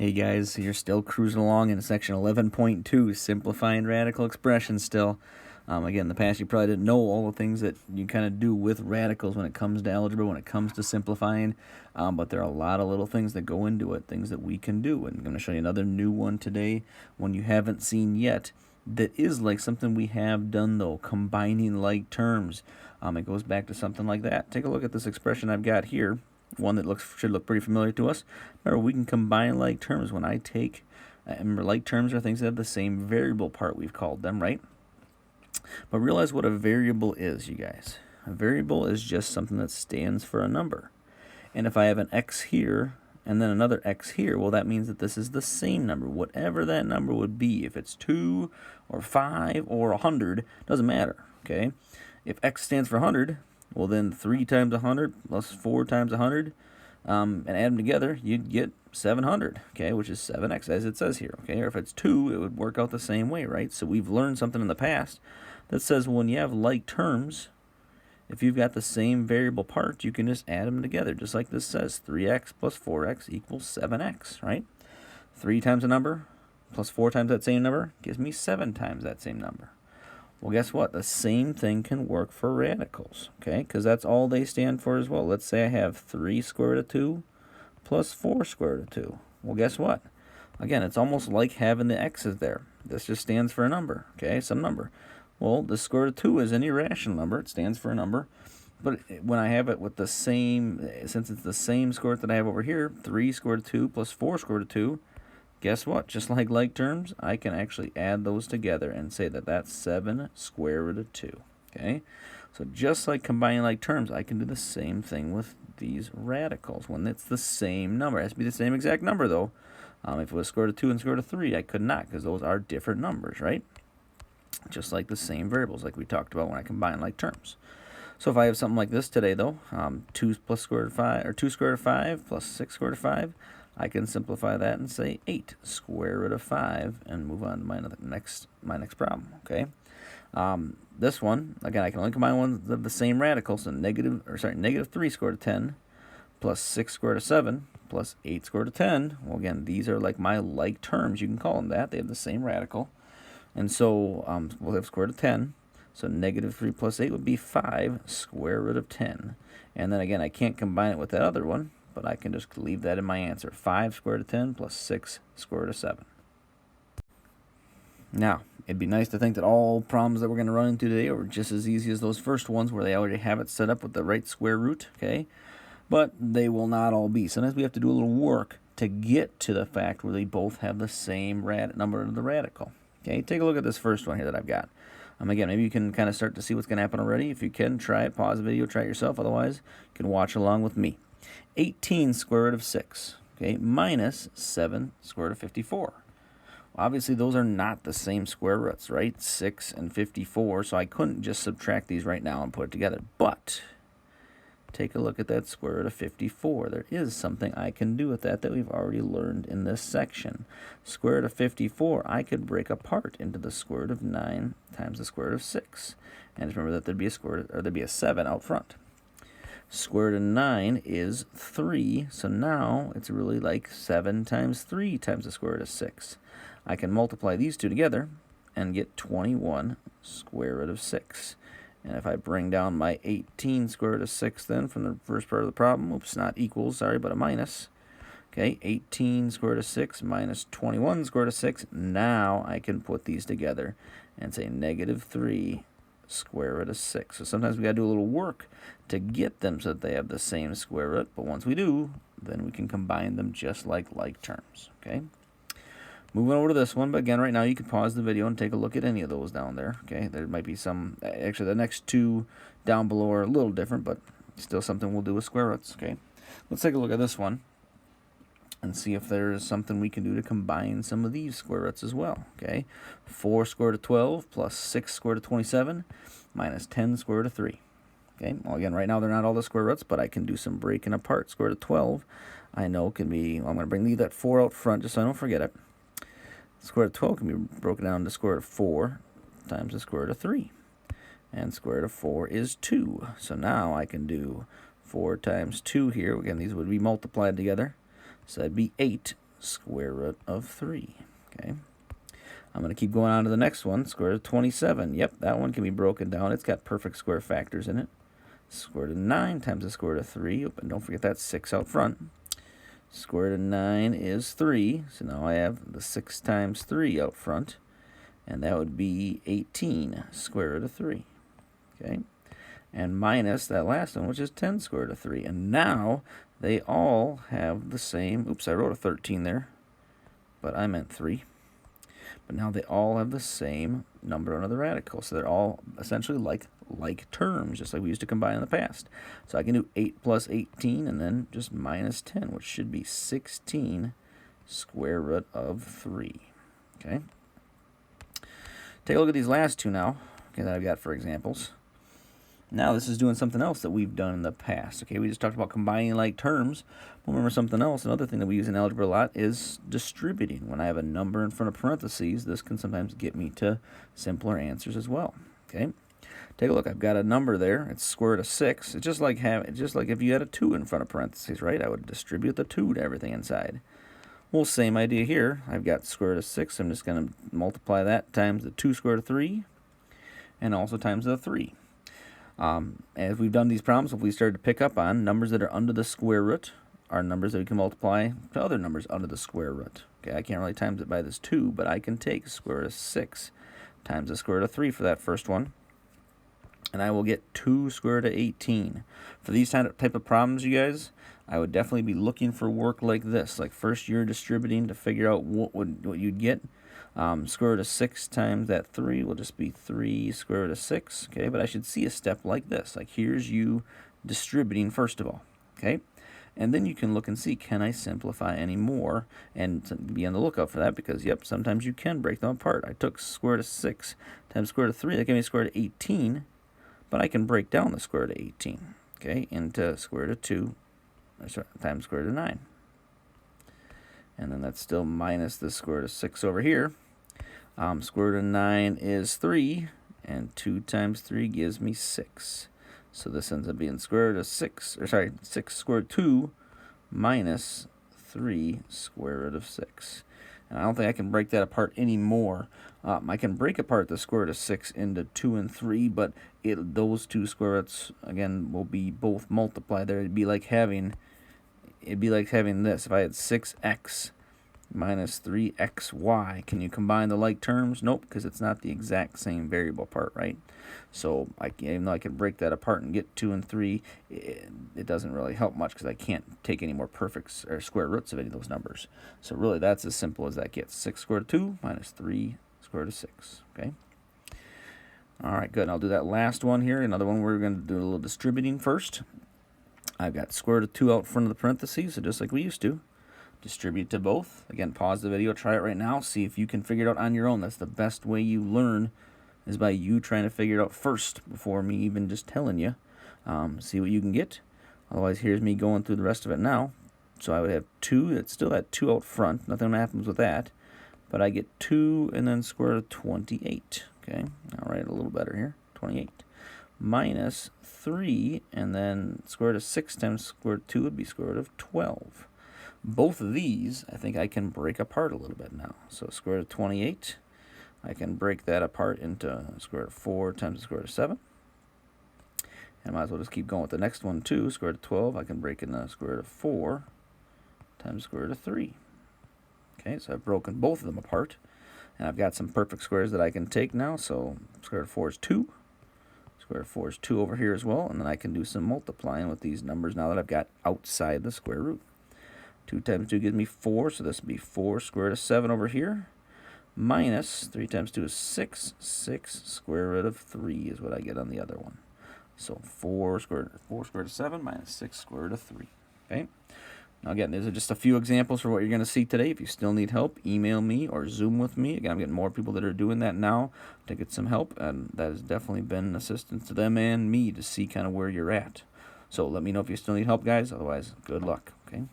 Hey guys, you're still cruising along in section 11.2, simplifying radical expressions still. Again, in the past you probably didn't know all the things that you kind of do with radicals when it comes to algebra, when it comes to simplifying, but there are a lot of little things that go into it, things that we can do. And I'm going to show you another new one today, one you haven't seen yet, that is like something we have done though, combining like terms. It goes back to something like that. Take a look at this expression I've got here. One that should look pretty familiar to us. Remember, we can combine like terms when I take, remember, like terms are things that have the same variable part, we've called them, right? But realize what a variable is, you guys. A variable is just something that stands for a number. And if I have an x here and then another x here, well, that means that this is the same number, whatever that number would be. If it's 2 or 5 or 100, doesn't matter, okay? If x stands for 100, well, then 3 times 100 plus 4 times 100, and add them together, you'd get 700, okay, which is 7x, as it says here, okay? Or if it's 2, it would work out the same way, right? So we've learned something in the past that says when you have like terms, if you've got the same variable part, you can just add them together, just like this says. 3x plus 4x equals 7x, right? 3 times a number plus 4 times that same number gives me 7 times that same number. Well, guess what? The same thing can work for radicals, okay? Because that's all they stand for as well. Let's say I have 3 square root of 2 plus 4 square root of 2. Well, guess what? Again, it's almost like having the x's there. This just stands for a number, okay? Some number. Well, the square root of 2 is an irrational number. It stands for a number. But when I have it with the same, since it's the same square root that I have over here, 3 square root of 2 plus 4 square root of 2, guess what? Just like terms, I can actually add those together and say that that's 7 square root of 2, okay? So just like combining like terms, I can do the same thing with these radicals when it's the same number. It has to be the same exact number, though. If it was square root of 2 and square root of 3, I could not, because those are different numbers, right? Just like the same variables, like we talked about when I combine like terms. So if I have something like this today, though, 2 plus square root of 5, or 2 square root of 5 plus 6 square root of 5, I can simplify that and say 8 square root of 5 and move on to my next problem, okay? This one, again, I can only combine ones of the same radical, so negative 3 square root of 10 plus 6 square root of 7 plus 8 square root of 10. Well, again, these are like my like terms. You can call them that. They have the same radical. And so we'll have square root of 10. So negative 3 plus 8 would be 5 square root of 10. And then again, I can't combine it with that other one, but I can just leave that in my answer. 5 square root of 10 plus 6 square root of 7. Now, it'd be nice to think that all problems that we're going to run into today are just as easy as those first ones where they already have it set up with the right square root, okay? But they will not all be. Sometimes we have to do a little work to get to the fact where they both have the same number of the radical. Okay, take a look at this first one here that I've got. Again, maybe you can kind of start to see what's going to happen already. If you can, try it, pause the video, try it yourself. Otherwise, you can watch along with me. 18 square root of 6, okay, minus 7 square root of 54. Well, obviously, those are not the same square roots, right? 6 and 54, so I couldn't just subtract these right now and put it together. But take a look at that square root of 54. There is something I can do with that we've already learned in this section. Square root of 54, I could break apart into the square root of 9 times the square root of 6. And just remember that there'd be a 7 out front. Square root of 9 is 3, so now it's really like 7 times 3 times the square root of 6. I can multiply these two together and get 21 square root of 6. And if I bring down my 18 square root of 6 then from the first part of the problem, oops, not equals, sorry, but a minus. Okay, 18 square root of 6 minus 21 square root of 6. Now I can put these together and say negative 3 square root of 6. So sometimes we got to do a little work to get them so that they have the same square root. But once we do, then we can combine them just like terms, okay? Moving over to this one, but again, right now you can pause the video and take a look at any of those down there, okay? There might be some, actually the next two down below are a little different, but still something we'll do with square roots, okay? Let's take a look at this one and see if there's something we can do to combine some of these square roots as well, okay? 4 square root of 12 plus 6 square root of 27 minus 10 square root of 3. Okay, well, again, right now they're not all the square roots, but I can do some breaking apart. Square root of 12, I know can be, well, I'm going to leave that 4 out front just so I don't forget it. Square root of 12 can be broken down to square root of 4 times the square root of 3. And square root of 4 is 2. So now I can do 4 times 2 here. Again, these would be multiplied together. So that'd be 8 square root of 3. Okay. I'm going to keep going on to the next one, square root of 27. Yep, that one can be broken down. It's got perfect square factors in it. Square root of 9 times the square root of 3. And don't forget that 6 out front. Square root of 9 is 3. So now I have the 6 times 3 out front. And that would be 18 square root of 3. Okay. And minus that last one, which is 10 square root of 3. And now they all have the same. Oops, I wrote a 13 there. But I meant 3. But now they all have the same number under the radical. So they're all essentially like terms, just like we used to combine in the past. So I can do 8 plus 18 and then just minus 10, which should be 16 square root of 3. Okay. Take a look at these last two now, okay, that I've got for examples. Now this is doing something else that we've done in the past. Okay, we just talked about combining like terms. Remember something else, another thing that we use in algebra a lot is distributing. When I have a number in front of parentheses, this can sometimes get me to simpler answers as well. Okay, take a look. I've got a number there. It's square root of 6. It's just like if you had a 2 in front of parentheses, right? I would distribute the 2 to everything inside. Well, same idea here. I've got square root of 6. I'm just going to multiply that times the 2 square root of 3, and also times the 3. As we've done these problems, if we started to pick up on numbers that are under the square root are numbers that we can multiply to other numbers under the square root. Okay, I can't really times it by this 2, but I can take square root of 6 times the square root of 3 for that first one, and I will get 2 square root of 18. For these type of problems, you guys, I would definitely be looking for work like this, like first you're distributing to figure out what you'd get. Square root of 6 times that 3 will just be 3 square root of 6. Okay, but I should see a step like this. Like here's you distributing first of all. Okay, and then you can look and see, can I simplify any more? And be on the lookout for that because, yep, sometimes you can break them apart. I took square root of 6 times square root of 3. That gave me square root of 18. But I can break down the square root of 18, okay, into square root of 2 times square root of 9. And then that's still minus the square root of 6 over here. Square root of 9 is 3, and 2 times 3 gives me 6. So this ends up being square root of 6 square root of 2 minus 3 square root of 6. And I don't think I can break that apart anymore. I can break apart the square root of 6 into 2 and 3, but those two square roots, again, will be both multiplied there. It'd be like having this. If I had 6x minus 3xy, can you combine the like terms? Nope, because it's not the exact same variable part, right? So even though I can break that apart and get 2 and 3, it doesn't really help much because I can't take any more perfect or square roots of any of those numbers. So really, that's as simple as that gets. 6 square root of 2 minus 3 square root of 6. Okay. All right, good. I'll do that last one here. Another one we're going to do a little distributing first. I've got square root of 2 out front of the parentheses, so just like we used to. Distribute to both. Again, pause the video, try it right now, see if you can figure it out on your own. That's the best way you learn, is by you trying to figure it out first before me even just telling you. See what you can get. Otherwise, here's me going through the rest of it now. So I would have 2. It's still that 2 out front. Nothing happens with that. But I get 2 and then square root of 28. Okay, I'll write it a little better here. 28 minus 3, and then square root of 6 times square root of 2 would be square root of 12. Both of these, I think I can break apart a little bit now. So square root of 28, I can break that apart into square root of 4 times the square root of 7. And I might as well just keep going with the next one too. Square root of 12, I can break into square root of 4 times square root of 3. Okay, so I've broken both of them apart. And I've got some perfect squares that I can take now. So square root of 4 is 2. Square root of 4 is 2 over here as well. And then I can do some multiplying with these numbers now that I've got outside the square root. 2 times 2 gives me 4, so this would be 4 square root of 7 over here. Minus 3 times 2 is 6. 6 square root of 3 is what I get on the other one. So 4 square root of 7 minus 6 square root of 3. Okay. Now again, these are just a few examples for what you're going to see today. If you still need help, email me or Zoom with me. Again, I'm getting more people that are doing that now to get some help, and that has definitely been an assistance to them and me to see kind of where you're at. So let me know if you still need help, guys. Otherwise, good luck. Okay.